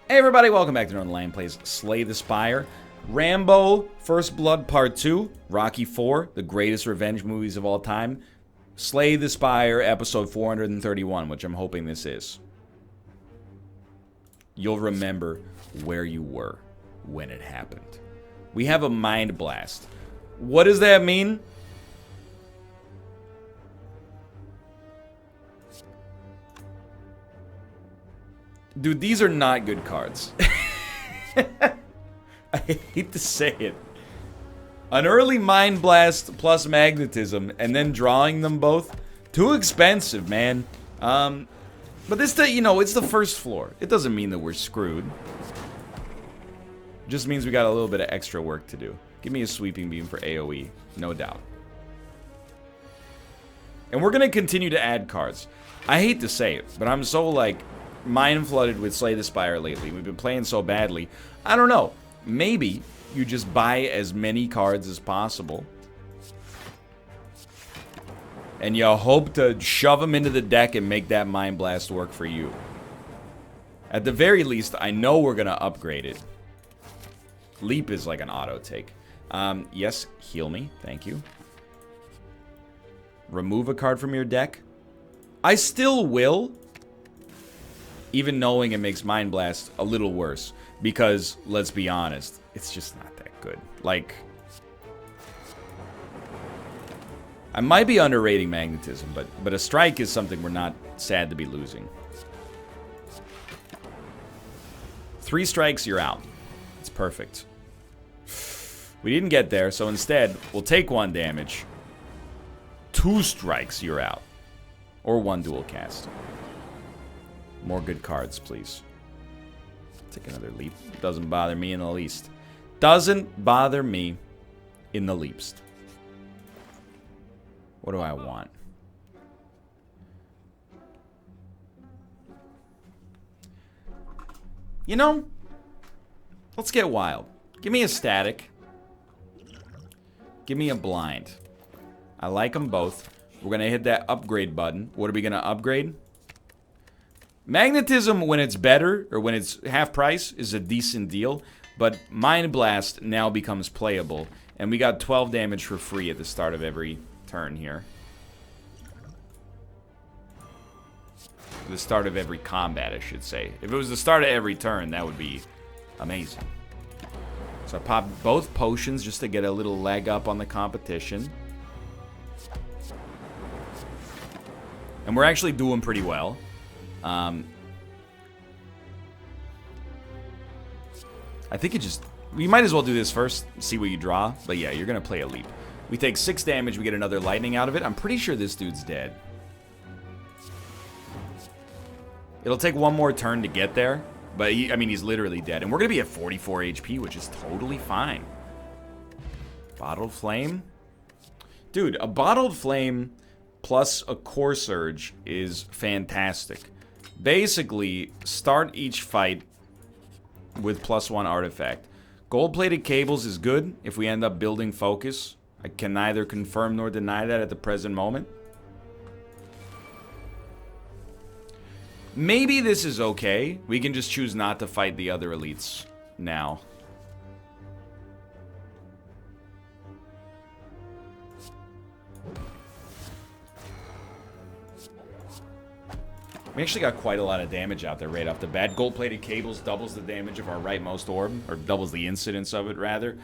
Hey everybody, welcome back to Northernlion plays Slay the Spire. Rambo, First Blood Part 2, Rocky 4, the greatest revenge movies of all time. Slay the Spire, episode 431, which I'm hoping this is. You'll remember where you were when it happened. We have a mind blast. What does that mean? Dude, these are not good cards. I hate to say it. An early Mind Blast plus Magnetism, and then drawing them both. Too expensive, man. But this, you know, it's the first floor. It doesn't mean that we're screwed. It just means we got a little bit of extra work to do. Give me a Sweeping Beam for AoE, no doubt. And we're gonna continue to add cards. I hate to say it, but I'm so, like, mind flooded with Slay the Spire lately. We've been playing so badly. I don't know. Maybe you just buy as many cards as possible. And you hope to shove them into the deck and make that Mind Blast work for you. At the very least, I know we're going to upgrade it. Leap is like an auto take. Yes, heal me. Thank you. Remove a card from your deck. I still will. Even knowing it makes Mind Blast a little worse. Because, let's be honest, it's just not that good. Like, I might be underrating Magnetism, but a strike is something we're not sad to be losing. 3 strikes, you're out. It's perfect. We didn't get there, so instead, we'll take 1 damage. 2 strikes, you're out. Or 1 dual cast. More good cards, please. Take another leap. Doesn't bother me in the least. Doesn't bother me in the least. What do I want? You know, let's get wild. Give me a static. Give me a blind. I like them both. We're going to hit that upgrade button. What are we going to upgrade? Magnetism, when it's better, or when it's half price, is a decent deal. But Mind Blast now becomes playable. And we got 12 damage for free at the start of every turn here. The start of every combat, I should say. If it was the start of every turn, that would be amazing. So I popped both potions just to get a little leg up on the competition. And we're actually doing pretty well. I think it just... We might as well do this first, see what you draw. But yeah, you're going to play a leap. We take 6 damage, we get another lightning out of it. I'm pretty sure this dude's dead. It'll take 1 more turn to get there. But, I mean, he's literally dead. And we're going to be at 44 HP, which is totally fine. Bottled Flame? Dude, a Bottled Flame plus a Core Surge is fantastic. Basically, start each fight with +1 artifact. Gold-plated cables is good if we end up building focus. I can neither confirm nor deny that at the present moment. Maybe this is okay. We can just choose not to fight the other elites now. We actually got quite a lot of damage out there right off the bat. Gold-plated cables doubles the damage of our rightmost orb, or doubles the incidence of it, rather.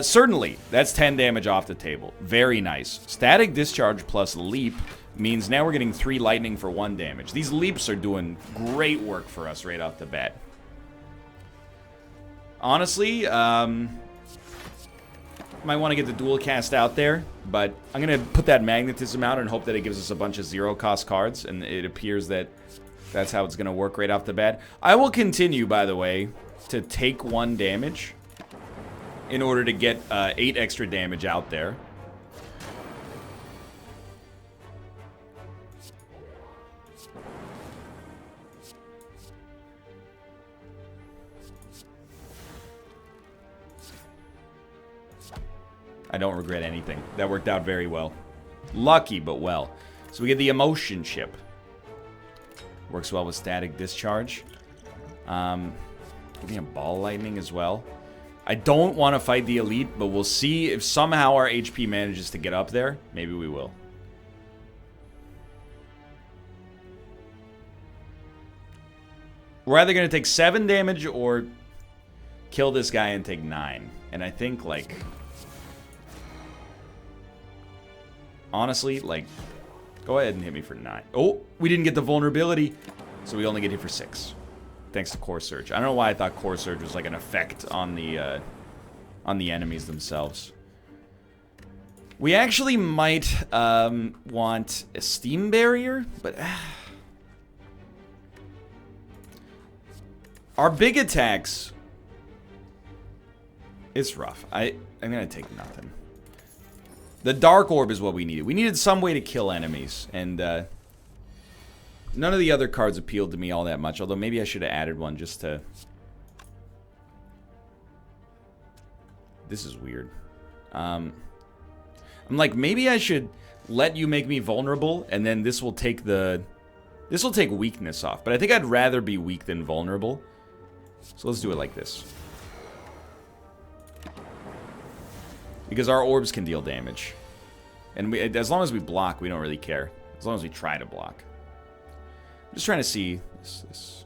Certainly, that's 10 damage off the table. Very nice. Static Discharge plus Leap means now we're getting 3 lightning for 1 damage. These leaps are doing great work for us right off the bat. Honestly, might want to get the dual cast out there, but I'm going to put that Magnetism out and hope that it gives us a bunch of 0-cost cards, and it appears that that's how it's going to work right off the bat. I will continue, by the way, to take 1 damage in order to get 8 extra damage out there. I don't regret anything. That worked out very well. Lucky, but well. So we get the Emotion Chip. Works well with Static Discharge. Give me a ball lightning as well. I don't want to fight the elite, but we'll see if somehow our HP manages to get up there. Maybe we will. We're either going to take 7 damage or kill this guy and take 9. And I think, like... honestly, like... go ahead and hit me for 9. Oh, we didn't get the vulnerability. So we only get hit for 6. Thanks to Core Surge. I don't know why I thought Core Surge was like an effect on the enemies themselves. We actually might want a Steam Barrier, but... our big attacks... it's rough. I'm gonna take nothing. The Dark Orb is what we needed. We needed some way to kill enemies, and none of the other cards appealed to me all that much, although maybe I should have added one just to... this is weird. I'm like, maybe I should let you make me vulnerable, and then this will take the... this will take weakness off, but I think I'd rather be weak than vulnerable. So let's do it like this. Because our orbs can deal damage. And as long as we block, we don't really care. As long as we try to block. I'm just trying to see this.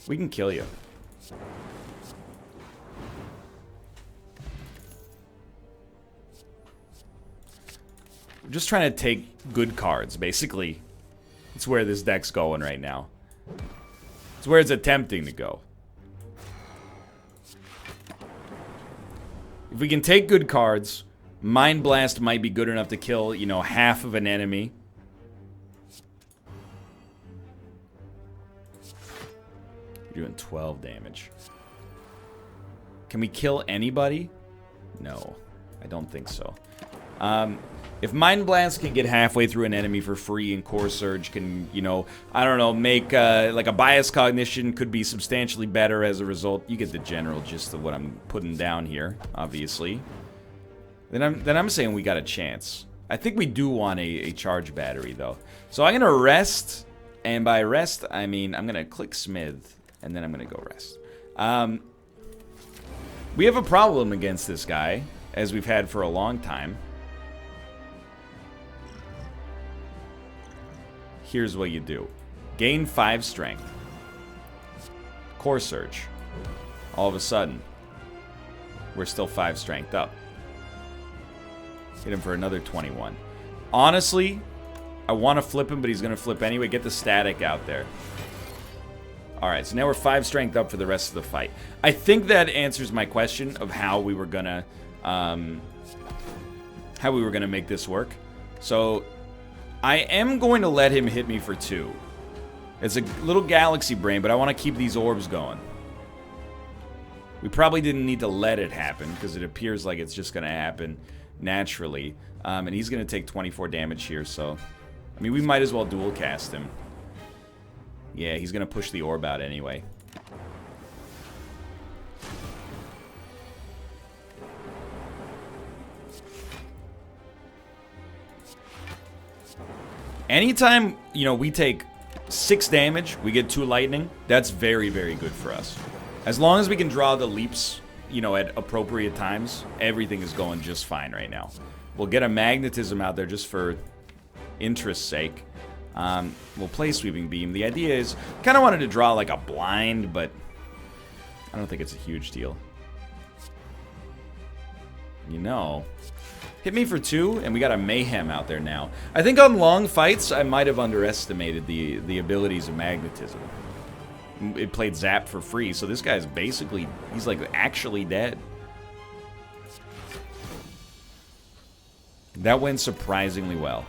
We can kill you. We're just trying to take good cards, basically. It's where this deck's going right now. It's where it's attempting to go. If we can take good cards, Mind Blast might be good enough to kill, you know, half of an enemy. You're doing 12 damage. Can we kill anybody? No, I don't think so. If Mind Blast can get halfway through an enemy for free and Core Surge can, you know, I don't know, make, like a Bias Cognition could be substantially better as a result. You get the general gist of what I'm putting down here, obviously. Then I'm saying we got a chance. I think we do want a charge battery, though. So I'm going to rest, and by rest, I mean I'm going to click Smith, and then I'm going to go rest. We have a problem against this guy, as we've had for a long time. Here's what you do. Gain 5 strength. Core Surge. All of a sudden, we're still 5 strength up. Hit him for another 21. Honestly, I want to flip him, but he's going to flip anyway. Get the static out there. Alright, so now we're 5 strength up for the rest of the fight. I think that answers my question of how we were going to make this work. So... I am going to let him hit me for 2. It's a little galaxy brain, but I want to keep these orbs going. We probably didn't need to let it happen, because it appears like it's just going to happen naturally. And he's going to take 24 damage here, so... I mean, we might as well dual cast him. Yeah, he's going to push the orb out anyway. Anytime, you know, we take 6 damage, we get 2 lightning, that's very, very good for us. As long as we can draw the leaps, you know, at appropriate times, everything is going just fine right now. We'll get a magnetism out there just for interest's sake. We'll play Sweeping Beam. The idea is, kind of wanted to draw like a blind, but I don't think it's a huge deal. You know... hit me for 2, and we got a Mayhem out there now. I think on long fights, I might have underestimated the abilities of magnetism. It played Zap for free, so this guy's basically, he's like actually dead. That went surprisingly well.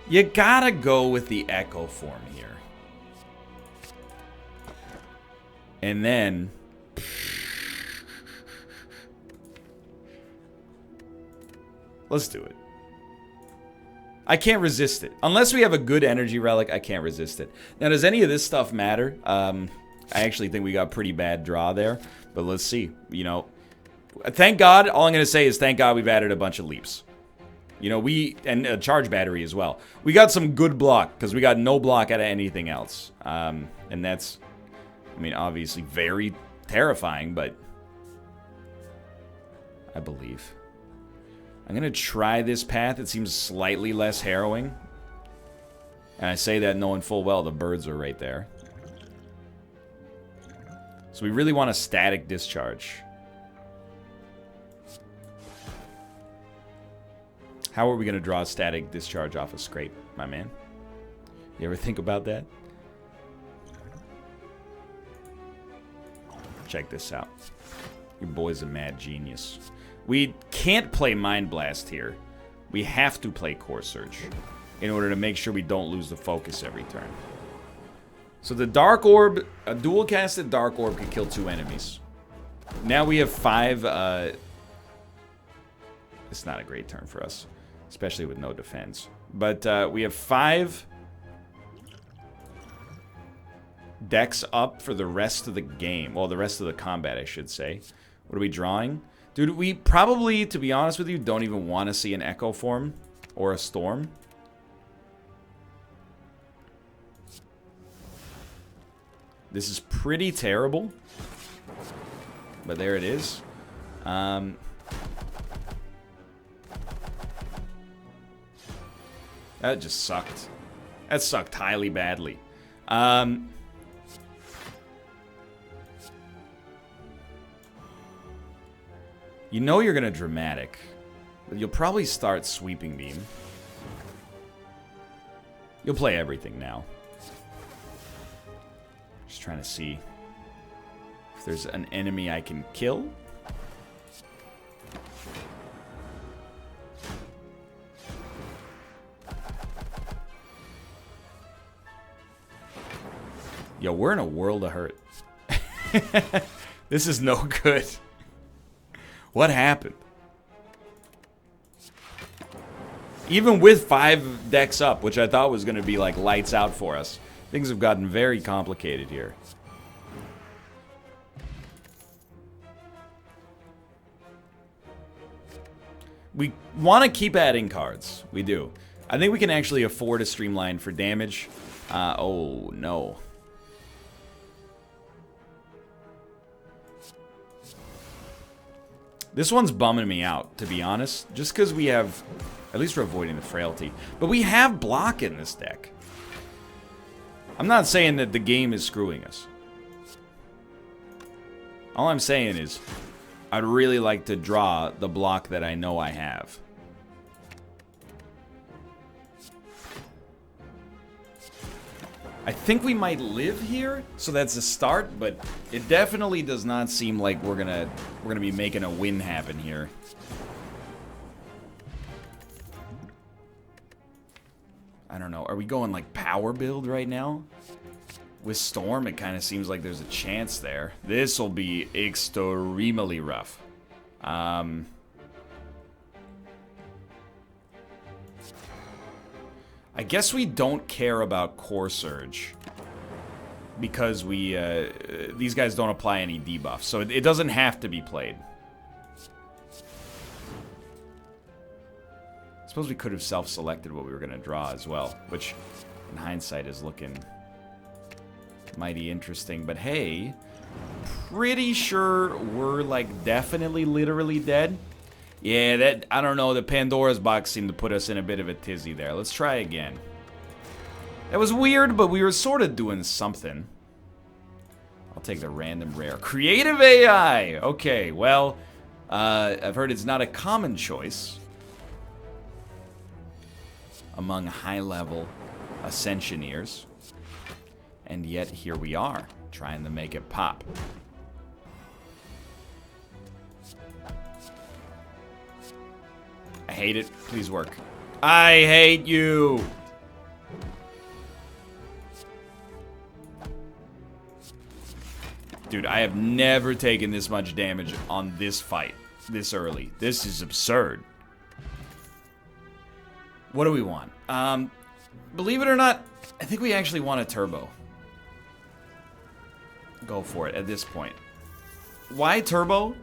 You gotta go with the Echo form here. And then... let's do it. I can't resist it. Unless we have a good energy relic, I can't resist it. Now, does any of this stuff matter? I actually think we got a pretty bad draw there. But let's see. You know, thank God. All I'm going to say is thank God we've added a bunch of leaps. You know, and a charge battery as well. We got some good block, because we got no block out of anything else. And that's, I mean, obviously very terrifying, but I believe. I'm going to try this path. It seems slightly less harrowing. And I say that knowing full well the birds are right there. So we really want a static discharge. How are we going to draw a static discharge off a scrape, my man? You ever think about that? Check this out. Your boy's a mad genius. We can't play Mind Blast here. We have to play Core Surge in order to make sure we don't lose the focus every turn. So the Dark Orb, a dual-casted Dark Orb could kill 2 enemies. Now we have 5... it's not a great turn for us, especially with no defense. But we have 5 decks up for the rest of the game. Well, the rest of the combat, I should say. What are we drawing? Dude, we probably, to be honest with you, don't even want to see an Echo form or a Storm. This is pretty terrible. But there it is. That just sucked. That sucked highly badly. You know you're gonna dramatic. But you'll probably start Sweeping Beam. You'll play everything now. Just trying to see if there's an enemy I can kill. Yo, we're in a world of hurt. This is no good. What happened? Even with 5 decks up, which I thought was going to be like lights out for us, things have gotten very complicated here. We want to keep adding cards. We do. I think we can actually afford a Streamline for damage. Oh, no. This one's bumming me out, to be honest. Just because we have... At least we're avoiding the frailty. But we have block in this deck. I'm not saying that the game is screwing us. All I'm saying is... I'd really like to draw the block that I know I have. I think we might live here, so that's a start, but it definitely does not seem like we're gonna be making a win happen here. I don't know. Are we going like power build right now? With Storm, it kind of seems like there's a chance there. This will be extremely rough. I guess we don't care about Core Surge because we these guys don't apply any debuffs, so it doesn't have to be played. I suppose we could have self-selected what we were going to draw as well, which in hindsight is looking mighty interesting. But hey, pretty sure we're like definitely literally dead. Yeah, that, I don't know, the Pandora's box seemed to put us in a bit of a tizzy there. Let's try again. That was weird, but we were sort of doing something. I'll take the random rare. Creative AI! Okay, well, I've heard it's not a common choice among high-level Ascensioneers. And yet, here we are, trying to make it pop. I hate it. Please work. I hate you! Dude, I have never taken this much damage on this fight this early. This is absurd. What do we want? Believe it or not, I think we actually want a turbo. Go for it at this point. Why turbo?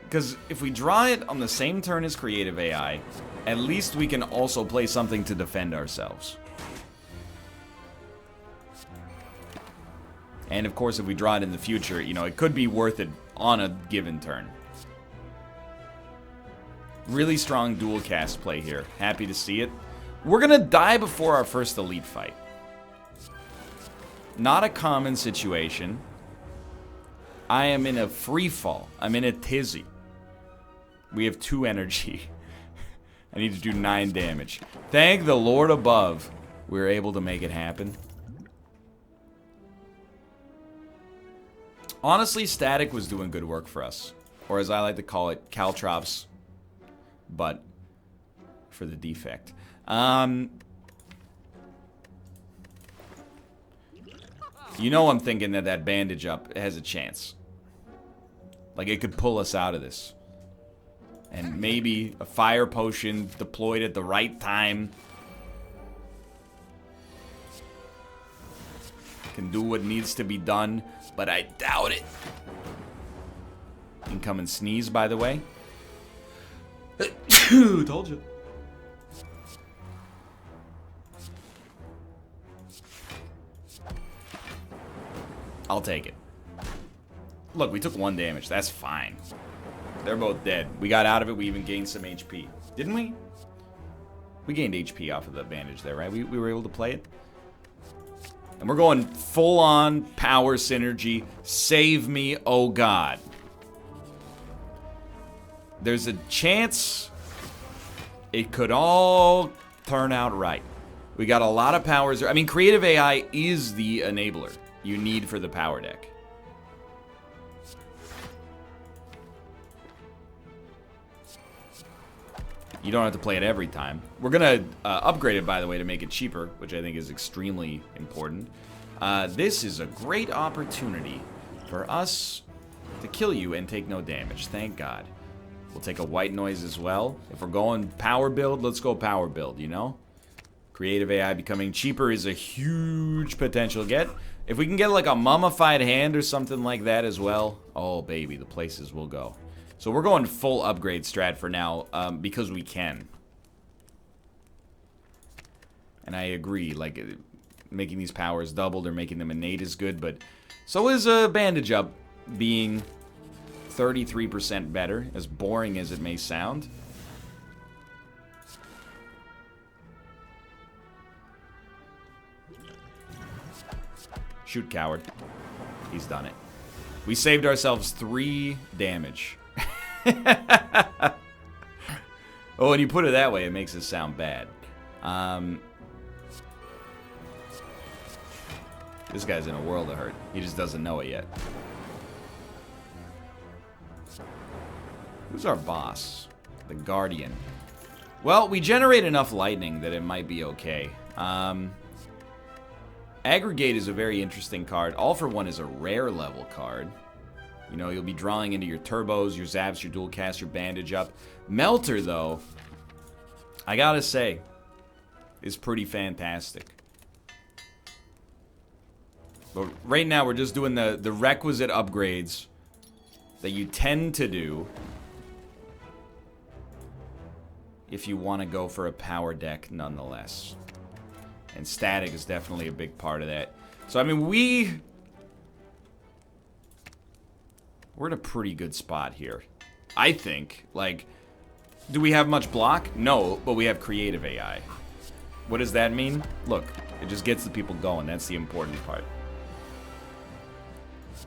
Because if we draw it on the same turn as Creative AI, at least we can also play something to defend ourselves. And of course, if we draw it in the future, you know, it could be worth it on a given turn. Really strong dual cast play here. Happy to see it. We're gonna die before our first elite fight. Not a common situation. I am in a free fall. I'm in a tizzy. We have 2 energy. I need to do 9 damage. Thank the Lord above, we were able to make it happen. Honestly, Static was doing good work for us. Or as I like to call it, Caltrops, but for the defect. You know I'm thinking that that bandage up has a chance. Like, it could pull us out of this. And maybe a fire potion deployed at the right time can do what needs to be done, but I doubt it. Incoming sneeze, by the way. Told you. I'll take it. Look, we took 1 damage. That's fine. They're both dead. We got out of it. We even gained some HP. Didn't we? We gained HP off of the bandage there, right? We were able to play it. And we're going full-on power synergy. Save me, oh God. There's a chance it could all turn out right. We got a lot of powers. I mean, creative AI is the enabler you need for the power deck. You don't have to play it every time. We're gonna upgrade it, by the way, to make it cheaper, which I think is extremely important. This is a great opportunity for us to kill you and take no damage. Thank God. We'll take a white noise as well. If we're going power build, let's go power build, you know? Creative AI becoming cheaper is a huge potential get. If we can get like a mummified hand or something like that as well, oh baby, the places will go. So we're going full upgrade strat for now, because we can. And I agree, like, making these powers doubled or making them innate is good, but so is a bandage up being 33% better, as boring as it may sound. Shoot, coward. He's done it. We saved ourselves 3 damage. Oh, when you put it that way, it makes it sound bad. This guy's in a world of hurt. He just doesn't know it yet. Who's our boss? The Guardian. Well, we generate enough lightning that it might be okay. Aggregate is a very interesting card. All for One is a rare level card. You know, you'll be drawing into your turbos, your zaps, your dual cast, your bandage up. Melter, though, I gotta say, is pretty fantastic. But right now, we're just doing the requisite upgrades that you tend to do if you want to go for a power deck nonetheless. And static is definitely a big part of that. So, I mean, we're in a pretty good spot here. I think. Like, do we have much block? No, but we have creative AI. What does that mean? Look, it just gets the people going. That's the important part.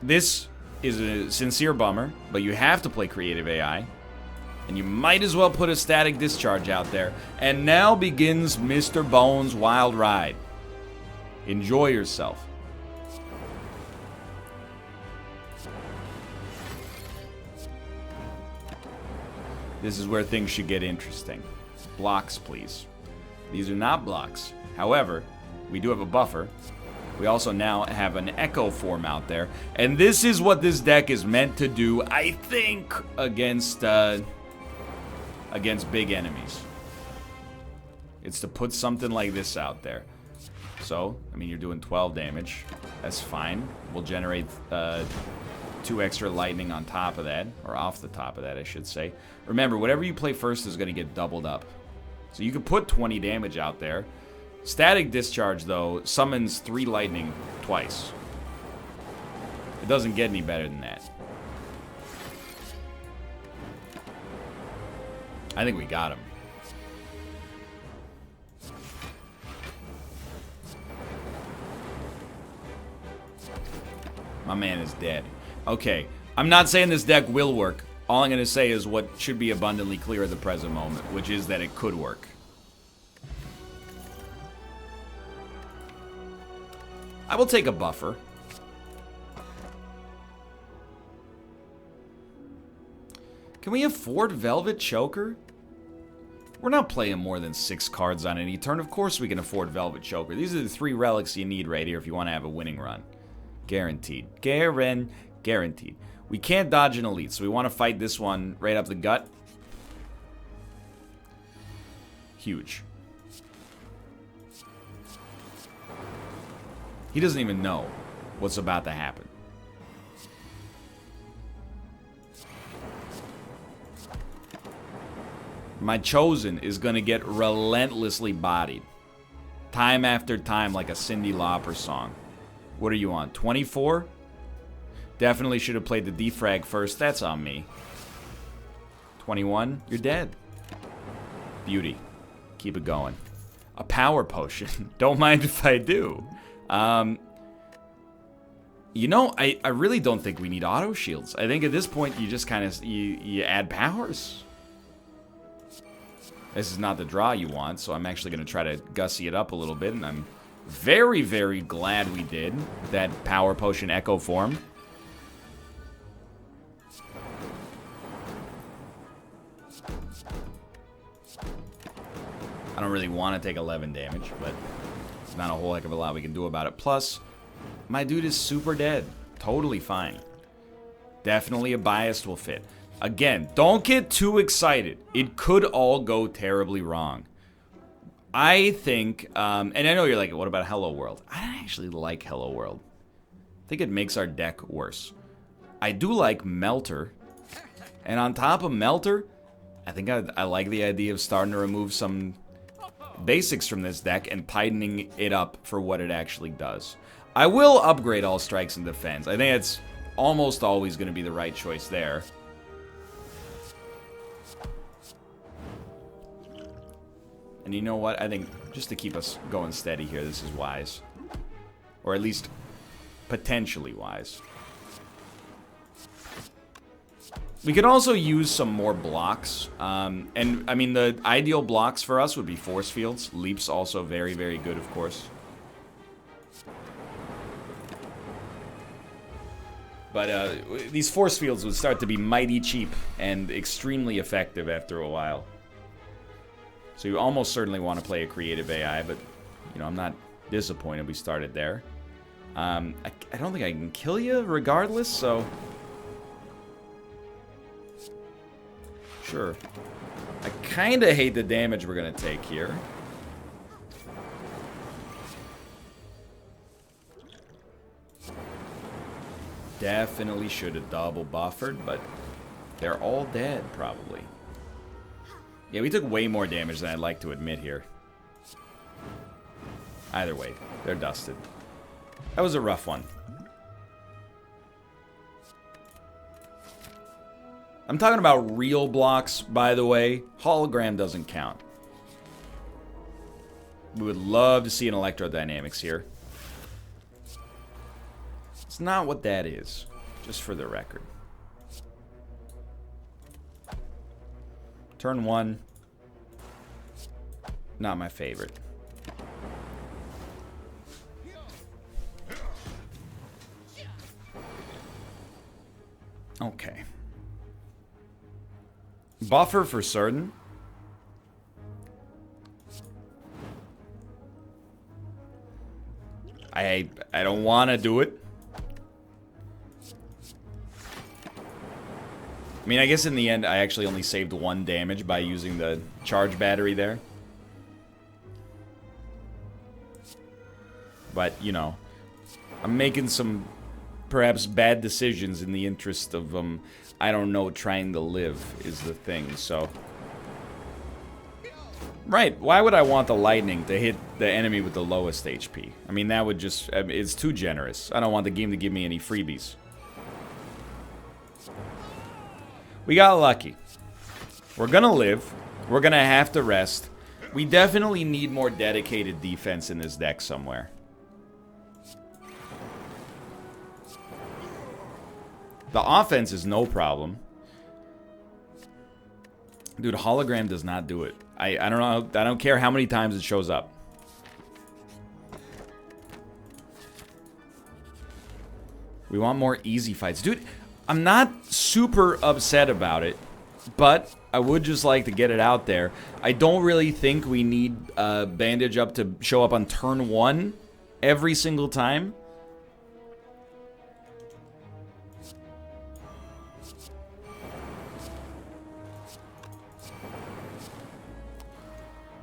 This is a sincere bummer, but you have to play creative AI. And you might as well put a static discharge out there. And now begins Mr. Bones' wild ride. Enjoy yourself. This is where things should get interesting. Blocks, please. These are not blocks. However, we do have a buffer. We also now have an echo form out there. And this is what this deck is meant to do, I think, against big enemies. It's to put something like this out there. So, I mean, you're doing 12 damage. That's fine. We'll generate 2 extra lightning on top of that. Or off the top of that, I should say. Remember, whatever you play first is going to get doubled up. So you could put 20 damage out there. Static Discharge, though, summons 3 lightning twice. It doesn't get any better than that. I think we got him. My man is dead. Okay, I'm not saying this deck will work. All I'm going to say is what should be abundantly clear at the present moment, which is that it could work. I will take a buffer. Can we afford Velvet Choker? We're not playing more than 6 cards on any turn. Of course we can afford Velvet Choker. These are the 3 relics you need right here if you want to have a winning run. Guaranteed. Guaranteed. We can't dodge an elite, so we want to fight this one right up the gut. Huge. He doesn't even know what's about to happen. My Chosen is going to get relentlessly bodied. Time after time like a Cyndi Lauper song. What are you on? 24? Definitely should have played the defrag first. That's on me. 21? You're dead. Beauty. Keep it going. A power potion. Don't mind if I do. You know, I really don't think we need auto shields. I think at this point you just kind of you add powers. This is not the draw you want, so I'm actually going to try to gussy it up a little bit, and I'm very, very glad we did that power potion echo form. I don't really want to take 11 damage, but there's not a whole heck of a lot we can do about it. Plus, my dude is super dead. Totally fine. Definitely a biased will fit. Again, don't get too excited. It could all go terribly wrong. I think, and I know you're like, what about Hello World? I don't actually like Hello World. I think it makes our deck worse. I do like Melter. And on top of Melter, I think I like the idea of starting to remove some basics from this deck and tightening it up for what it actually does. I will upgrade all strikes and defense. I think it's almost always going to be the right choice there. And you know what? I think just to keep us going steady here, this is wise. Or at least potentially wise. We could also use some more blocks. And, I mean, the ideal blocks for us would be force fields. Leap's also very, very good, of course. But these force fields would start to be mighty cheap and extremely effective after a while. So you almost certainly want to play a creative AI, but, you know, I'm not disappointed we started there. I don't think I can kill you regardless, so... Sure. I kind of hate the damage we're going to take here. Definitely should have double buffered, but they're all dead, probably. Yeah, we took way more damage than I'd like to admit here. Either way, they're dusted. That was a rough one. I'm talking about real blocks, by the way. Hologram doesn't count. We would love to see an electrodynamics here. It's not what that is, just for the record. Turn 1. Not my favorite. Okay. Buffer for certain. I don't want to do it. I mean, I guess in the end, I actually only saved 1 damage by using the charge battery there. But, you know, I'm making some perhaps bad decisions in the interest of, I don't know, trying to live is the thing, so. Right. Why would I want the lightning to hit the enemy with the lowest HP? I mean, that would just... it's too generous. I don't want the game to give me any freebies. We got lucky. We're gonna live. We're gonna have to rest. We definitely need more dedicated defense in this deck somewhere. The offense is no problem. Dude, hologram does not do it. I don't know. I don't care how many times it shows up. We want more easy fights. Dude, I'm not super upset about it, but I would just like to get it out there. I don't really think we need bandage up to show up on turn 1 every single time.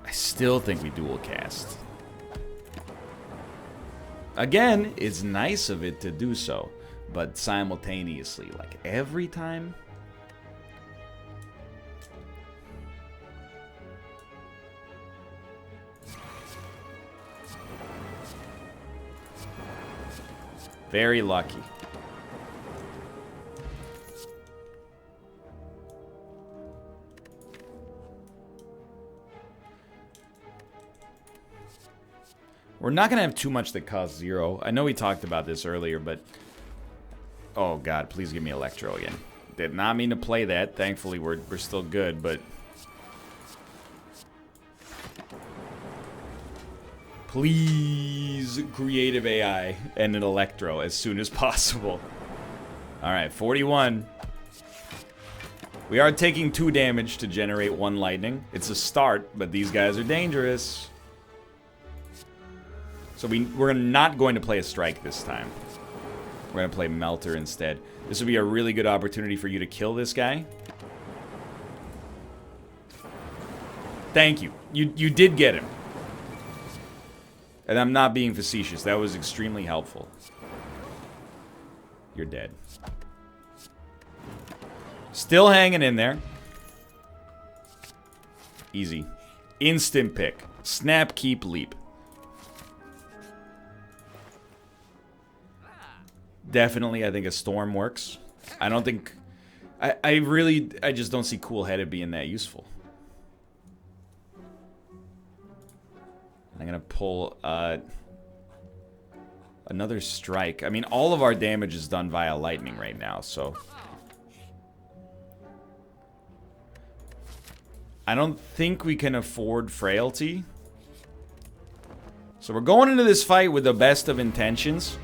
I still think we dual cast. Again, it's nice of it to do so, but simultaneously, like every time. Very lucky. We're not going to have too much that costs 0. I know we talked about this earlier, but... Oh, God, please give me Electro again. Did not mean to play that. Thankfully, we're still good, but... Please, creative AI and an Electro as soon as possible. Alright, 41. We are taking 2 damage to generate 1 lightning. It's a start, but these guys are dangerous. So we're not going to play a strike this time. We're going to play Melter instead. This would be a really good opportunity for you to kill this guy. Thank you. You did get him. And I'm not being facetious. That was extremely helpful. You're dead. Still hanging in there. Easy. Instant pick. Snap, keep, leap. Definitely, I think a storm works. I don't think... I just don't see cool-headed being that useful. I'm gonna pull another strike. I mean, all of our damage is done via lightning right now, so... I don't think we can afford frailty. So we're going into this fight with the best of intentions.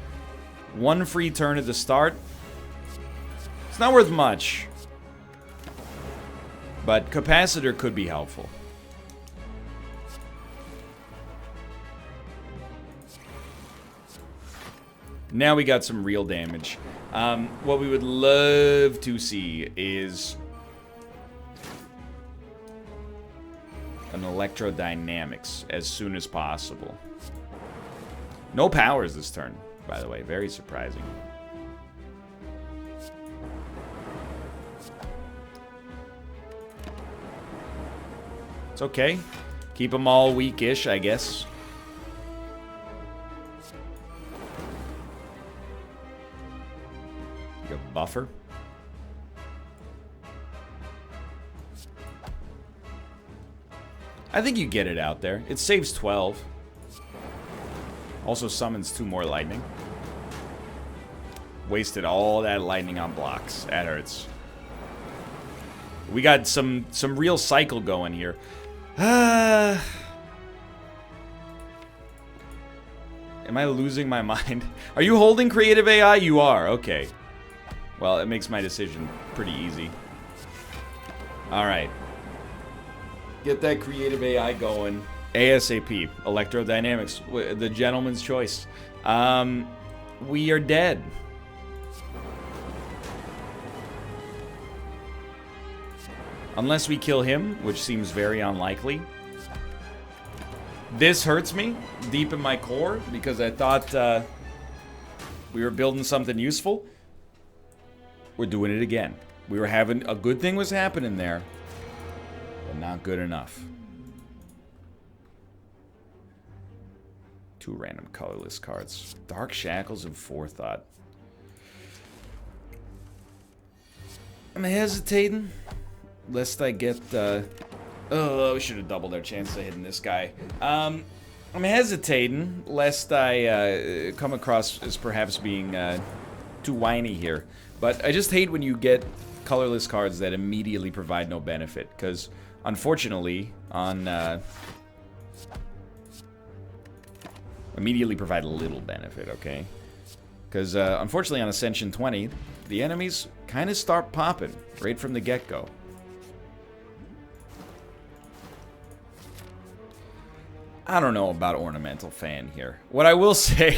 1 free turn at the start. It's not worth much. But Capacitor could be helpful. Now we got some real damage. What we would love to see is an Electrodynamics as soon as possible. No powers this turn, by the way. Very surprising. It's okay. Keep them all weakish, I guess. Like a buffer. I think you get it out there. It saves 12. Also summons 2 more lightning. Wasted all that lightning on blocks. That hurts. We got some real cycle going here. Am I losing my mind? Are you holding creative AI? You are. Okay. Well, it makes my decision pretty easy. Alright. Get that creative AI going. ASAP. Electrodynamics. The gentleman's choice. We are dead. Unless we kill him, which seems very unlikely. This hurts me deep in my core because I thought we were building something useful. We're doing it again. We were having... A good thing was happening there, but not good enough. 2 random colorless cards. Dark Shackles and Forethought. I'm hesitating. Lest I get, oh, we should have doubled our chances of hitting this guy. I'm hesitating lest I come across as perhaps being too whiny here. But I just hate when you get colorless cards that immediately provide no benefit. Because, unfortunately, on... immediately provide little benefit, okay? Because, unfortunately, on Ascension 20, the enemies kind of start popping right from the get-go. I don't know about Ornamental Fan here. What I will say,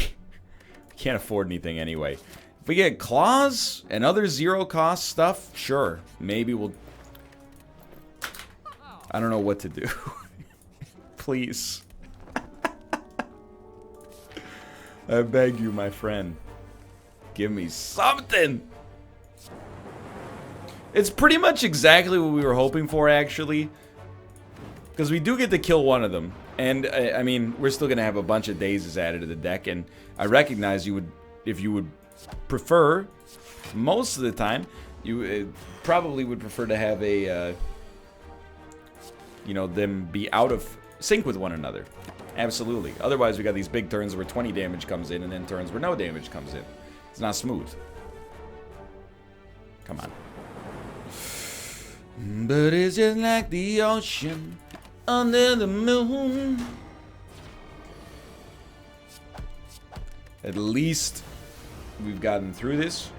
we can't afford anything anyway. If we get claws and other zero-cost stuff, sure, maybe we'll... I don't know what to do. Please. I beg you, my friend. Give me something! It's pretty much exactly what we were hoping for, actually. Because we do get to kill one of them. And, I mean, we're still going to have a bunch of dazes added to the deck. And I recognize you would, if you would prefer, most of the time, you probably would prefer to have a, you know, them be out of sync with one another. Absolutely. Otherwise, we got these big turns where 20 damage comes in and then turns where no damage comes in. It's not smooth. Come on. But it's just like the ocean under the moon. At least we've gotten through this.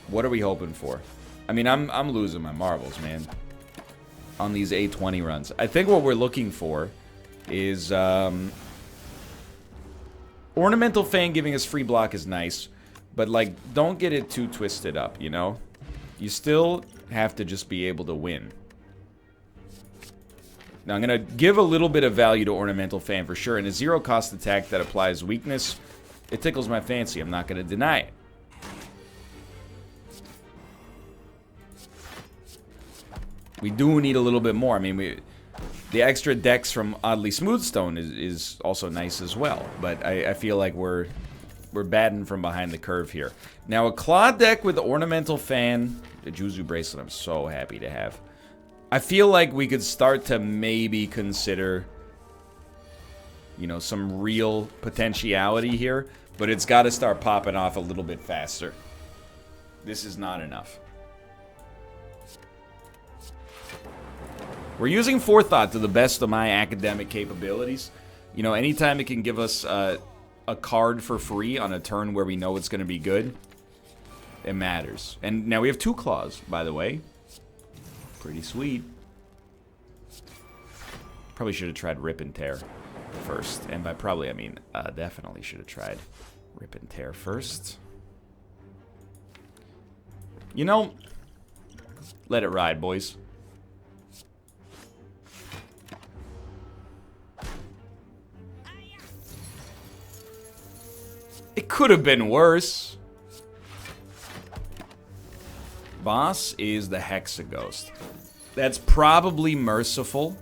What are we hoping for? I mean, I'm losing my marbles, man, on these A20 runs. I think what we're looking for is Ornamental Fan giving us free block is nice, but like, don't get it too twisted up, you know? You still have to just be able to win. Now, I'm going to give a little bit of value to Ornamental Fan for sure, and a zero-cost attack that applies weakness, it tickles my fancy. I'm not going to deny it. We do need a little bit more. I mean, the extra decks from Oddly Smoothstone is also nice as well, but I feel like we're batting from behind the curve here. Now, a Claw deck with Ornamental Fan, the Juzu Bracelet, I'm so happy to have. I feel like we could start to maybe consider, you know, some real potentiality here, but it's got to start popping off a little bit faster. This is not enough. We're using Forethought to the best of my academic capabilities. You know, anytime it can give us a card for free on a turn where we know it's going to be good, it matters. And now we have 2 claws, by the way. Pretty sweet. Probably should have tried Rip and Tear first. And by probably, I mean definitely should have tried Rip and Tear first. You know, let it ride, boys. It could have been worse. Boss is the Hexaghost. That's probably merciful.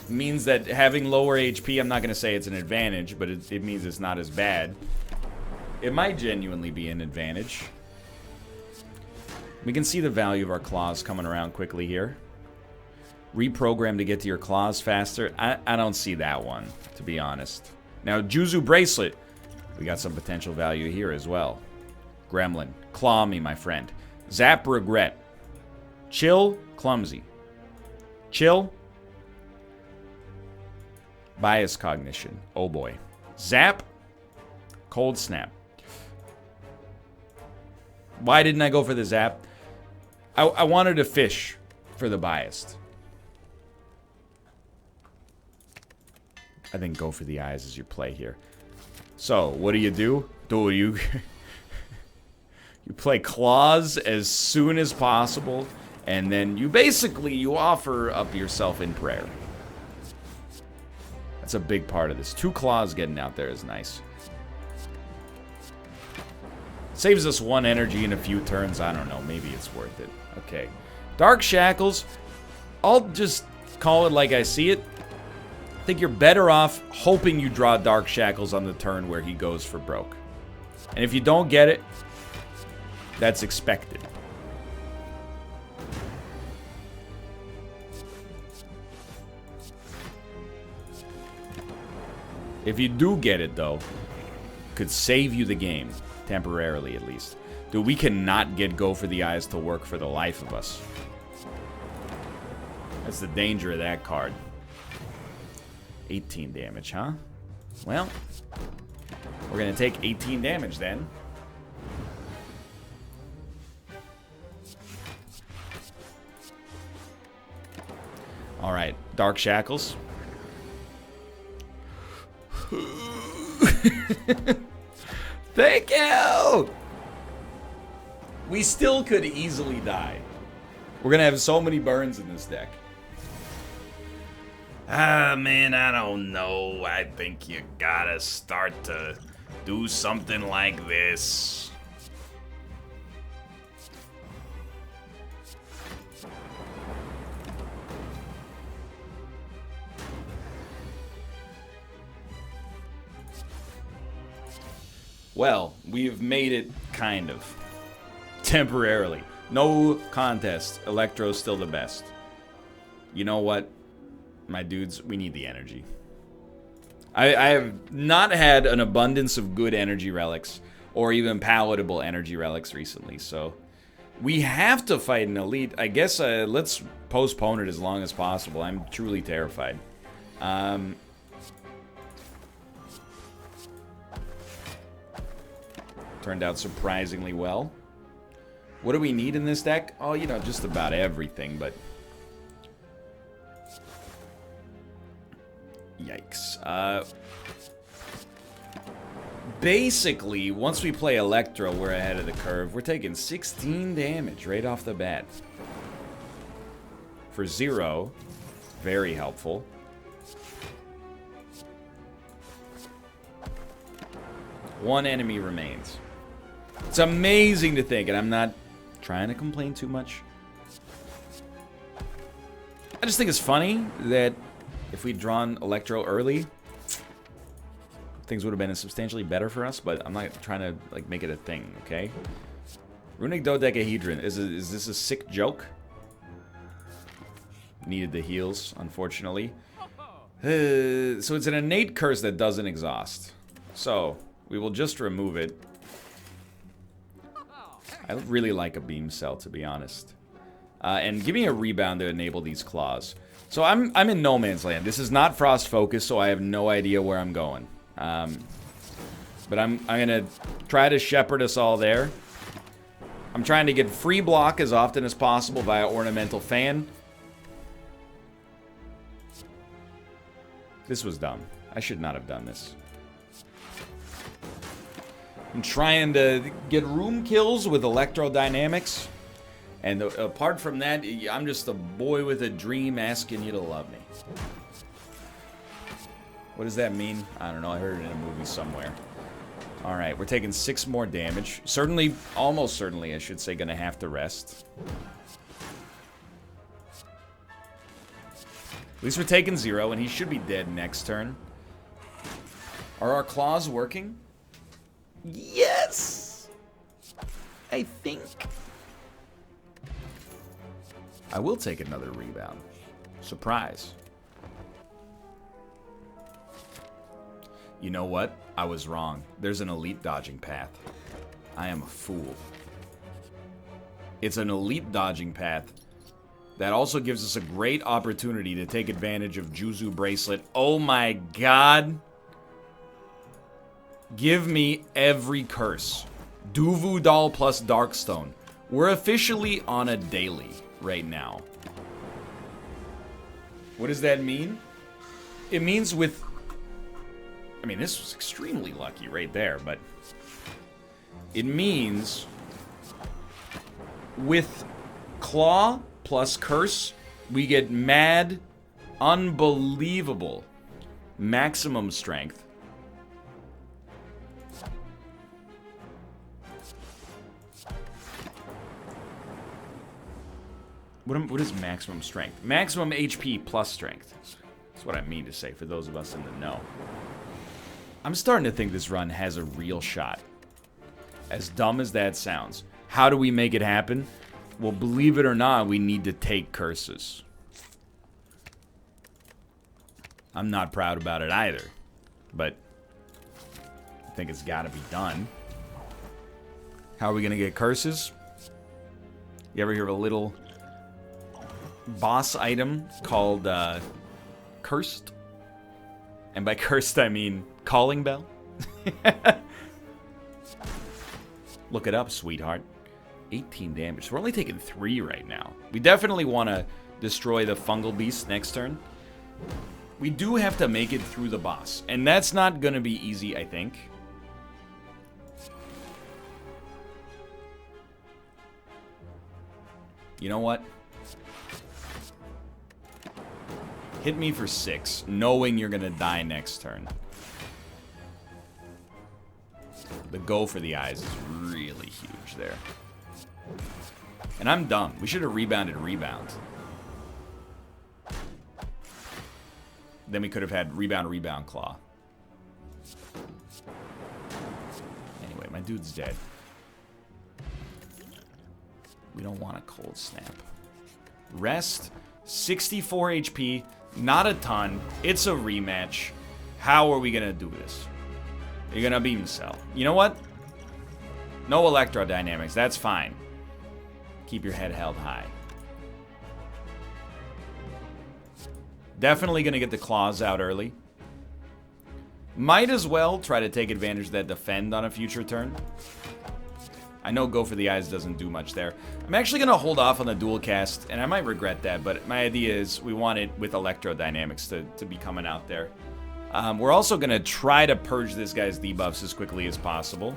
Means that having lower HP, I'm not going to say it's an advantage, but it means it's not as bad. It might genuinely be an advantage. We can see the value of our claws coming around quickly here. Reprogram to get to your claws faster. I don't see that one, to be honest. Now, Juzu Bracelet. We got some potential value here as well. Gremlin. Claw me, my friend. Zap Regret. Chill. Clumsy. Chill. Bias Cognition. Oh boy. Zap. Cold Snap. Why didn't I go for the Zap? I wanted to fish for the Biased. I think go for the eyes as your play here. So, what do? You play claws as soon as possible, and then you offer up yourself in prayer. That's a big part of this. 2 claws getting out there is nice. Saves us 1 energy in a few turns. I don't know. Maybe it's worth it. Okay. Dark Shackles, I'll just call it like I see it. I think you're better off hoping you draw Dark Shackles on the turn where he goes for broke. And if you don't get it, that's expected. If you do get it, though, could save you the game, temporarily at least. Dude, we cannot get Go for the Eyes to work for the life of us. That's the danger of that card. 18 damage, huh? Well, we're going to take 18 damage then. All right, Dark Shackles. Thank you! We still could easily die. We're gonna have so many burns in this deck. Ah, man, I don't know. I think you gotta start to do something like this. Well, we've made it, kind of. Temporarily. No contest. Electro's still the best. You know what, my dudes? We need the energy. I have not had an abundance of good energy relics, or even palatable energy relics recently, so we have to fight an elite. I guess let's postpone it as long as possible. I'm truly terrified. Turned out surprisingly well. What do we need in this deck? Oh, you know, just about everything, but... Yikes. Basically, once we play Electro, we're ahead of the curve. We're taking 16 damage right off the bat. For 0, very helpful. One enemy remains. It's amazing to think, and I'm not trying to complain too much. I just think it's funny that if we'd drawn Electro early, things would have been substantially better for us, but I'm not trying to like make it a thing, okay? Runic Dodecahedron. Is this a sick joke? Needed the heals, unfortunately. So it's an innate curse that doesn't exhaust. So, we will just remove it. I really like a beam cell, to be honest. And give me a rebound to enable these claws. So I'm in no man's land. This is not frost focus, so I have no idea where I'm going. But I'm gonna try to shepherd us all there. I'm trying to get free block as often as possible via ornamental fan. This was dumb. I should not have done this. I'm trying to get room kills with electrodynamics. And apart from that, I'm just a boy with a dream asking you to love me. What does that mean? I don't know. I heard it in a movie somewhere. Alright, we're taking 6 more damage. Certainly, almost certainly, I should say, gonna have to rest. At least we're taking 0, and he should be dead next turn. Are our claws working? Yes! I think. I will take another rebound. Surprise. You know what? I was wrong. There's an elite dodging path. I am a fool. It's an elite dodging path that also gives us a great opportunity to take advantage of Juzu Bracelet. Oh my god. Give me every curse. Duvu Doll plus Darkstone. We're officially on a daily right now. What does that mean? It means with... I mean, this was extremely lucky right there, but... It means... with Claw plus Curse, we get mad, unbelievable maximum strength. What is maximum strength? Maximum HP plus strength. That's what I mean to say for those of us in the know. I'm starting to think this run has a real shot. As dumb as that sounds. How do we make it happen? Well, believe it or not, we need to take curses. I'm not proud about it either. But I think it's got to be done. How are we going to get curses? You ever hear of a little boss item called Cursed? And by cursed, I mean calling bell. Look it up, sweetheart. 18 damage. So we're only taking 3 right now. We definitely want to destroy the fungal beast next turn. We do have to make it through the boss. And that's not going to be easy, I think. You know what? Hit me for 6, knowing you're going to die next turn. The go for the eyes is really huge there. And I'm dumb. We should have rebounded rebound. Then we could have had rebound claw. Anyway, my dude's dead. We don't want a cold snap. Rest. 64 HP. Not a ton. It's a rematch. How are we going to do this? You're going to beam cell. You know what? No electrodynamics. That's fine. Keep your head held high. Definitely going to get the claws out early. Might as well try to take advantage of that defend on a future turn. I know go for the eyes doesn't do much there. I'm actually going to hold off on the dual cast, and I might regret that, but my idea is we want it with electrodynamics to be coming out there. We're also going to try to purge this guy's debuffs as quickly as possible.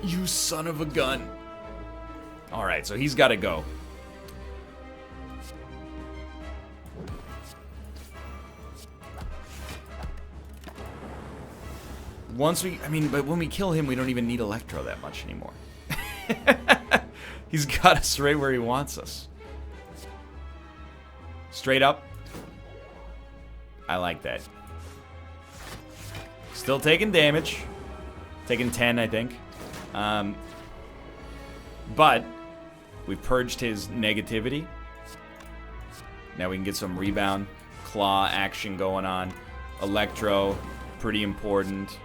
You son of a gun. Alright, so he's got to go. Once we, but when we kill him, we don't even need Electro that much anymore. He's got us right where he wants us. Straight up. I like that. Still taking damage. Taking 10, I think. But we've purged his negativity. Now we can get some rebound, claw action going on. Electro, pretty important.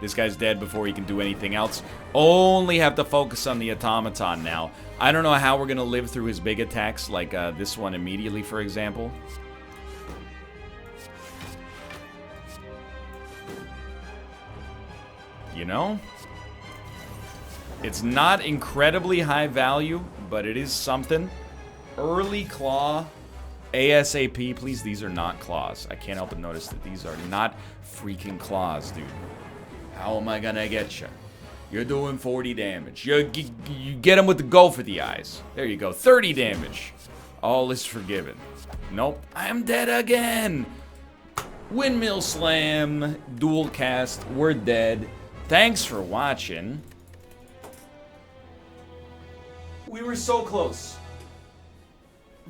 This guy's dead before he can do anything else. Only have to focus on the automaton now. I don't know how we're going to live through his big attacks, like this one immediately, for example. You know? It's not incredibly high value, but it is something. Early claw. ASAP, please. These are not claws. I can't help but notice that these are not freaking claws, dude. How am I gonna get you? You're doing 40 damage. You get him with the go for the eyes. There you go. 30 damage. All is forgiven. Nope. I am dead again. Windmill slam. Dual cast. We're dead. Thanks for watching. We were so close.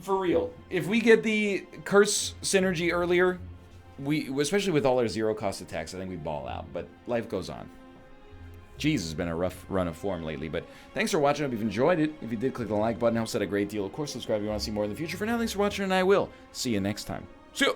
For real. If we get the curse synergy earlier, especially with all our zero cost attacks, I think we ball out, but life goes on. Jeez, it's been a rough run of form lately, but thanks for watching. I hope you've enjoyed it. If you did, click the like button. Helps out a great deal. Of course, subscribe if you want to see more in the future. For now, thanks for watching, and I will see you next time. See ya!